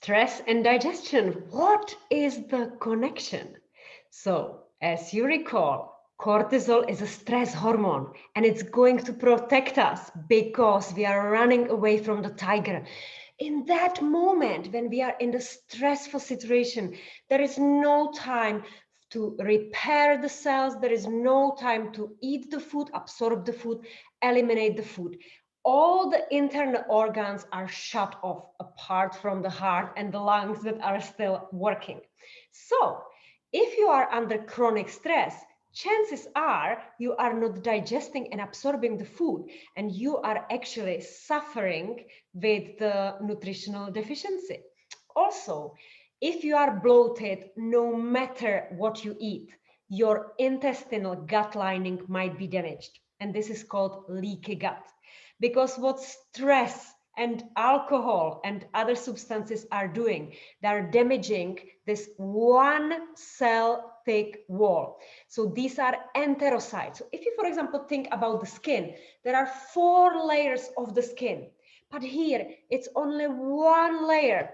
Stress and digestion. What is the connection? So, as you recall, cortisol is a stress hormone and it's going to protect us because we are running away from the tiger. In that moment, when we are in the stressful situation, there is no time to repair the cells, there is no time to eat the food, absorb the food, eliminate the food. All the internal organs are shut off apart from the heart and the lungs that are still working. So, if you are under chronic stress, chances are you are not digesting and absorbing the food, and you are actually suffering with the nutritional deficiency. Also, if you are bloated, no matter what you eat, your intestinal gut lining might be damaged. And this is called leaky gut. Because what stress and alcohol and other substances are doing, they're damaging this one cell thick wall. So these are enterocytes. So if you, for example, think about the skin, there are 4 layers of the skin, but here it's only 1 layer,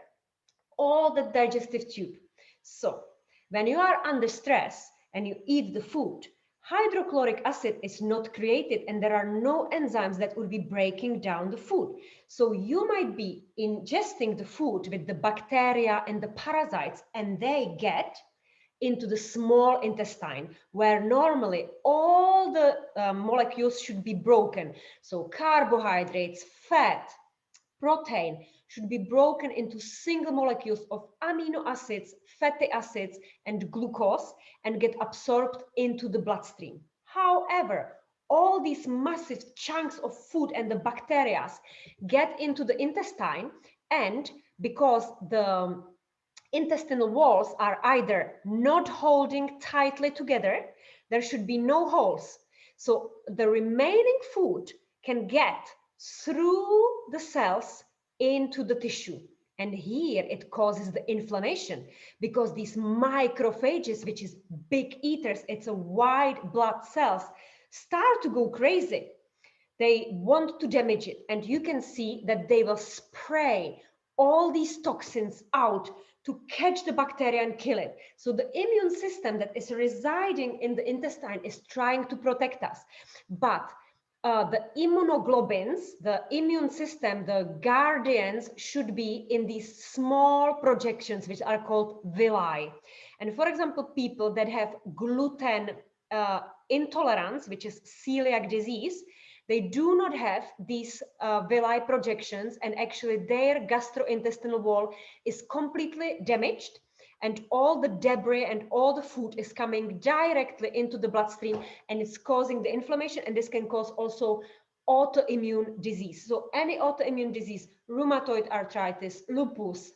all the digestive tube. So when you are under stress and you eat the food, hydrochloric acid is not created and there are no enzymes that would be breaking down the food. So you might be ingesting the food with the bacteria and the parasites, and they get into the small intestine where normally all the molecules should be broken. So carbohydrates, fat, protein should be broken into single molecules of amino acids, fatty acids, and glucose and get absorbed into the bloodstream. However, all these massive chunks of food and the bacteria get into the intestine, and because the intestinal walls are either not holding tightly together, there should be no holes. So the remaining food can get through the cells into the tissue. And here it causes the inflammation because these macrophages, which is big eaters, it's a white blood cells, start to go crazy. They want to damage it. And you can see that they will spray all these toxins out to catch the bacteria and kill it. So the immune system that is residing in the intestine is trying to protect us. But the immunoglobulins, the immune system, the guardians should be in these small projections, which are called villi. And for example, people that have gluten intolerance, which is celiac disease, they do not have these villi projections, and actually their gastrointestinal wall is completely damaged, and all the debris and all the food is coming directly into the bloodstream and it's causing the inflammation, and this can cause also autoimmune disease. So any autoimmune disease, rheumatoid arthritis, lupus,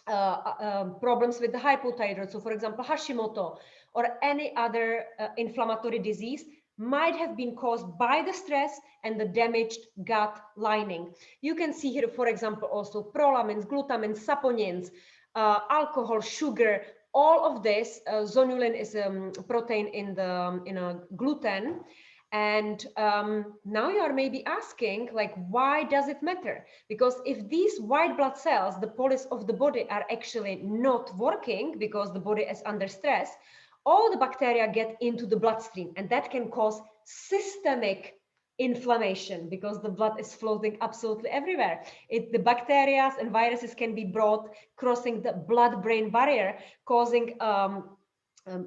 problems with the hypothyroid, so for example Hashimoto, or any other inflammatory disease, might have been caused by the stress and the damaged gut lining. You can see here, for example, also prolamins, glutamins, saponins, alcohol, sugar, all of this. Zonulin is a protein in a gluten. And now you are maybe asking, like, why does it matter? Because if these white blood cells, the police of the body, are actually not working because the body is under stress, all the bacteria get into the bloodstream, and that can cause systemic inflammation because the blood is floating absolutely everywhere. The bacteria and viruses can be brought crossing the blood-brain barrier, causing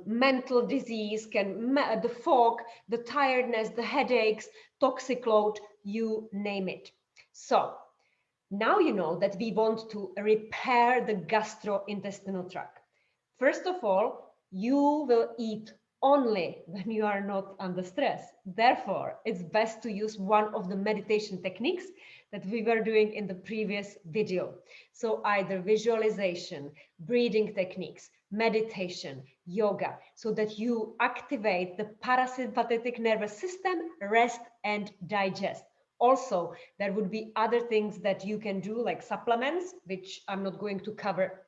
mental disease, the fog, the tiredness, the headaches, toxic load, you name it. So now you know that we want to repair the gastrointestinal tract. First of all, you will eat only when you are not under stress. Therefore, it's best to use one of the meditation techniques that we were doing in the previous video. So either visualization, breathing techniques, meditation, yoga, so that you activate the parasympathetic nervous system, rest and digest. Also, there would be other things that you can do, like supplements, which I'm not going to cover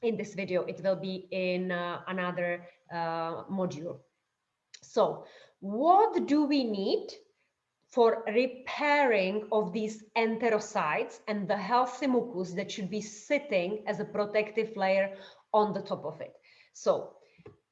in this video. It will be in another module. So what do we need for repairing of these enterocytes and the healthy mucus that should be sitting as a protective layer on the top of it. So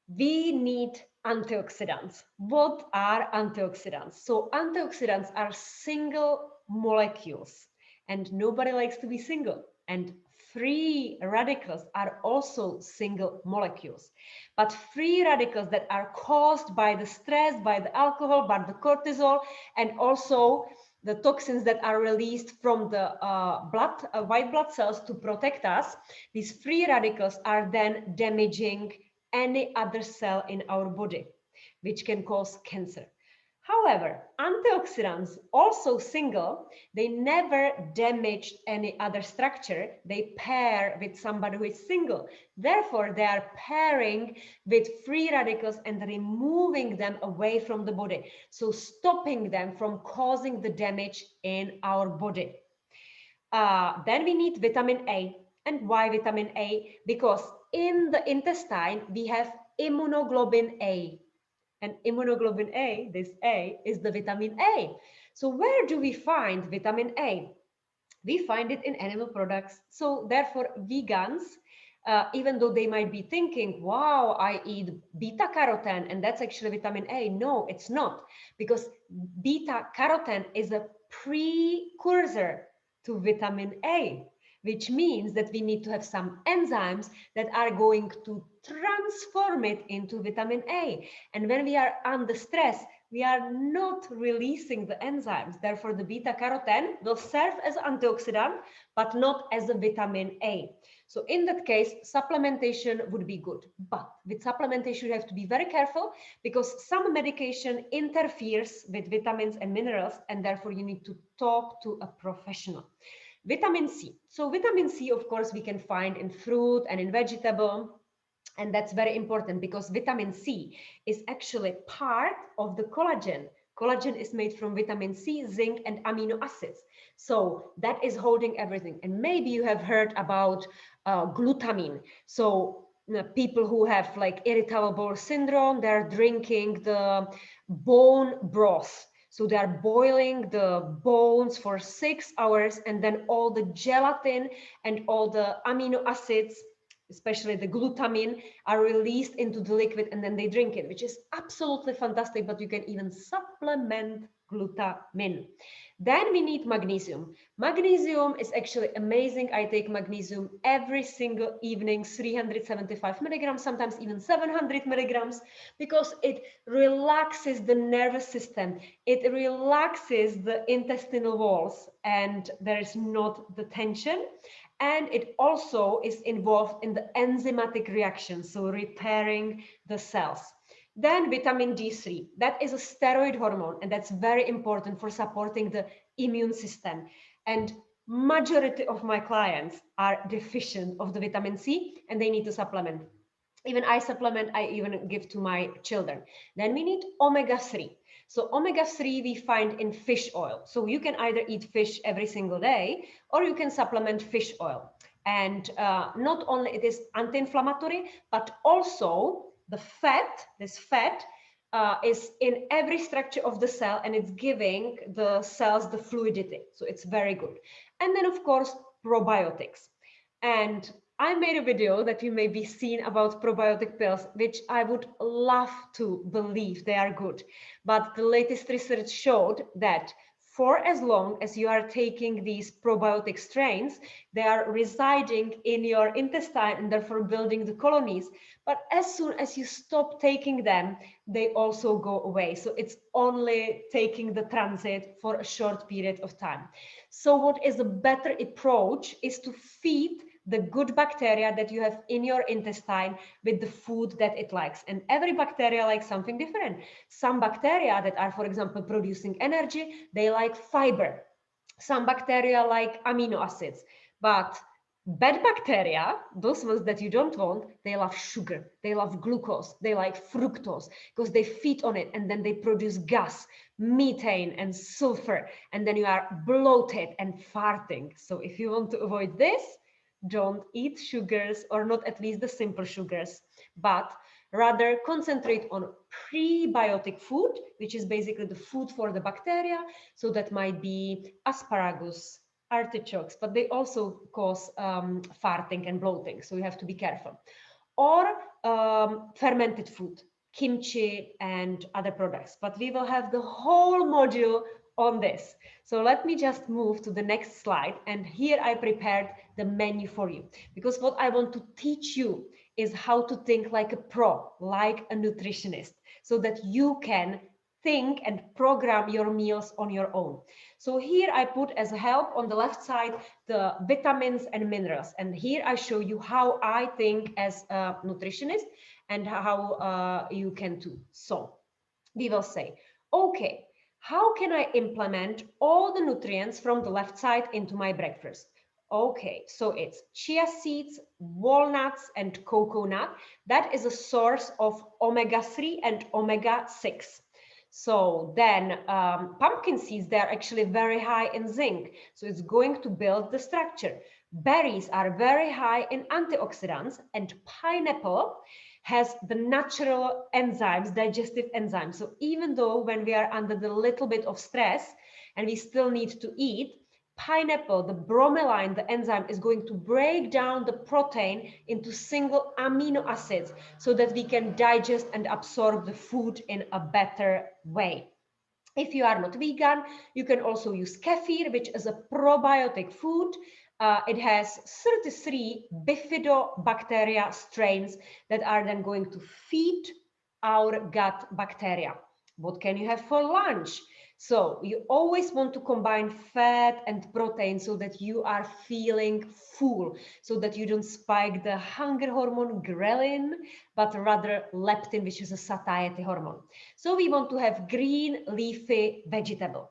we need antioxidants. What are antioxidants? So antioxidants are single molecules, and nobody likes to be single. And free radicals are also single molecules. But free radicals that are caused by the stress, by the alcohol, by the cortisol, and also the toxins that are released from the white blood cells to protect us, these free radicals are then damaging any other cell in our body, which can cause cancer. However, antioxidants, also single, they never damage any other structure. They pair with somebody who is single. Therefore, they are pairing with free radicals and removing them away from the body. So stopping them from causing the damage in our body. Then we need vitamin A. And why vitamin A? Because in the intestine, we have immunoglobulin A. And immunoglobulin A, this A, is the vitamin A. So where do we find vitamin A? We find it in animal products. So therefore, vegans, even though they might be thinking, wow, I eat beta carotene and that's actually vitamin A. No, it's not, because beta carotene is a precursor to vitamin A, which means that we need to have some enzymes that are going to transform it into vitamin A. And when we are under stress, we are not releasing the enzymes. Therefore, the beta carotene will serve as an antioxidant, but not as a vitamin A. So in that case, supplementation would be good. But with supplementation, you have to be very careful, because some medication interferes with vitamins and minerals, and therefore you need to talk to a professional. Vitamin C. So vitamin C, of course, we can find in fruit and in vegetable. And that's very important, because vitamin C is actually part of the collagen. Collagen is made from vitamin C, zinc, and amino acids. So that is holding everything. And maybe you have heard about glutamine. So people who have like irritable bowel syndrome, they're drinking the bone broth. So they are boiling the bones for 6 hours, and then all the gelatin and all the amino acids, especially the glutamine, are released into the liquid, and then they drink it, which is absolutely fantastic, but you can even supplement glutamine. Then we need magnesium. Magnesium is actually amazing. I take magnesium every single evening, 375 milligrams, sometimes even 700 milligrams, because it relaxes the nervous system. It relaxes the intestinal walls, and there is not the tension. And it also is involved in the enzymatic reaction, so repairing the cells. Then vitamin D3, that is a steroid hormone, and that's very important for supporting the immune system. And majority of my clients are deficient of the vitamin C, and they need to supplement. Even I supplement, I even give to my children. Then we need omega-3. So omega-3 we find in fish oil. So you can either eat fish every single day, or you can supplement fish oil. And not only it is anti-inflammatory, but also the fat, this fat is in every structure of the cell, and it's giving the cells the fluidity. So it's very good. And then of course, probiotics. And I made a video that you may be seen about probiotic pills, which I would love to believe they are good. But the latest research showed that for as long as you are taking these probiotic strains, they are residing in your intestine and therefore building the colonies. But as soon as you stop taking them, they also go away. So it's only taking the transit for a short period of time. So what is a better approach is to feed the good bacteria that you have in your intestine with the food that it likes. And every bacteria likes something different. Some bacteria that are, for example, producing energy, they like fiber. Some bacteria like amino acids. But bad bacteria, those ones that you don't want, they love sugar, they love glucose, they like fructose, because they feed on it, and then they produce gas, methane and sulfur, and then you are bloated and farting. So if you want to avoid this, don't eat sugars, or not at least the simple sugars. But Rather, concentrate on prebiotic food, which is basically the food for the bacteria. So that might be asparagus, artichokes, but they also cause farting and bloating. So you have to be careful. Or fermented food, kimchi and other products. But we will have the whole module on this. So let me just move to the next slide. And here I prepared the menu for you, because what I want to teach you is how to think like a pro, like a nutritionist, so that you can think and program your meals on your own. So here I put as a help on the left side the vitamins and minerals, and here I show you how I think as a nutritionist and how you can too. So we will say, okay, how can I implement all the nutrients from the left side into my breakfast? Okay, so it's chia seeds, walnuts, and coconut. That is a source of omega-3 and omega-6. So then pumpkin seeds, they're actually very high in zinc. So it's going to build the structure. Berries are very high in antioxidants, and pineapple has the natural enzymes, digestive enzymes. So even though when we are under the little bit of stress and we still need to eat, pineapple, the bromelain, the enzyme, is going to break down the protein into single amino acids so that we can digest and absorb the food in a better way. If you are not vegan, you can also use kefir, which is a probiotic food. It has 33 bifidobacteria strains that are then going to feed our gut bacteria. What can you have for lunch? So you always want to combine fat and protein so that you are feeling full, so that you don't spike the hunger hormone ghrelin, but rather leptin, which is a satiety hormone. So we want to have green leafy vegetable.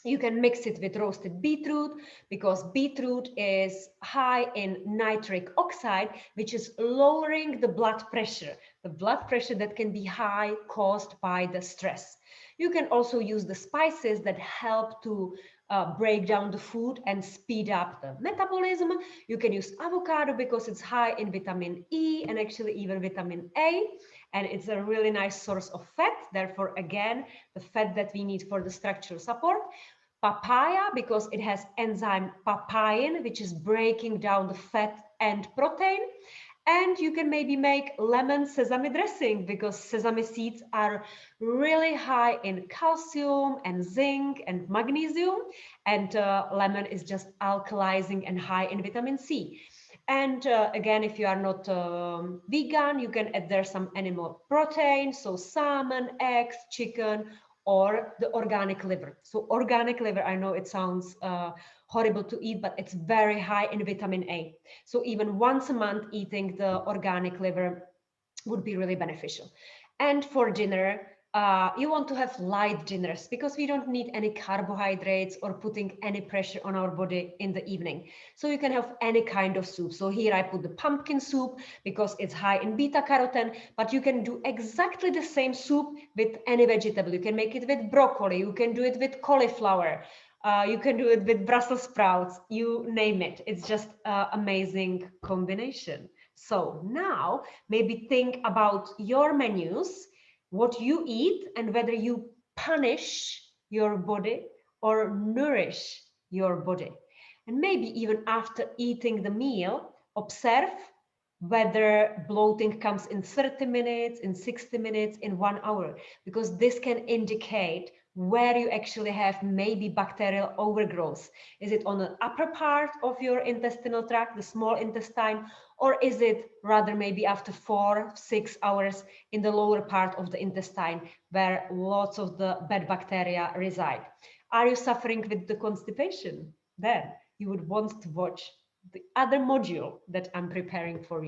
You can mix it with roasted beetroot, because beetroot is high in nitric oxide, which is lowering the blood pressure that can be high caused by the stress. You can also use the spices that help to break down the food and speed up the metabolism. You can use avocado because it's high in vitamin E and actually even vitamin A, and it's a really nice source of fat. Therefore, again, the fat that we need for the structural support. Papaya, because it has enzyme papain, which is breaking down the fat and protein. And you can maybe make lemon sesame dressing, because sesame seeds are really high in calcium and zinc and magnesium, and lemon is just alkalizing and high in vitamin C. And again, if you are not vegan, you can add there some animal protein, so salmon, eggs, chicken, or the organic liver. So organic liver, I know it sounds horrible to eat, but it's very high in vitamin A. So even once a month, eating the organic liver would be really beneficial. And for dinner, you want to have light dinners, because we don't need any carbohydrates or putting any pressure on our body in the evening. So you can have any kind of soup. So here I put the pumpkin soup because it's high in beta carotene, but you can do exactly the same soup with any vegetable. You can make it with broccoli, you can do it with cauliflower, you can do it with Brussels sprouts, you name it. It's just an amazing combination. So now maybe think about your menus, what you eat, and whether you punish your body or nourish your body. And maybe even after eating the meal, observe whether bloating comes in 30 minutes, in 60 minutes, in 1 hour, because this can indicate where you actually have maybe bacterial overgrowth. Is it on the upper part of your intestinal tract, the small intestine, or is it rather maybe after 4-6 hours in the lower part of the intestine where lots of the bad bacteria reside? Are you suffering with the constipation? Then you would want to watch the other module that I'm preparing for you.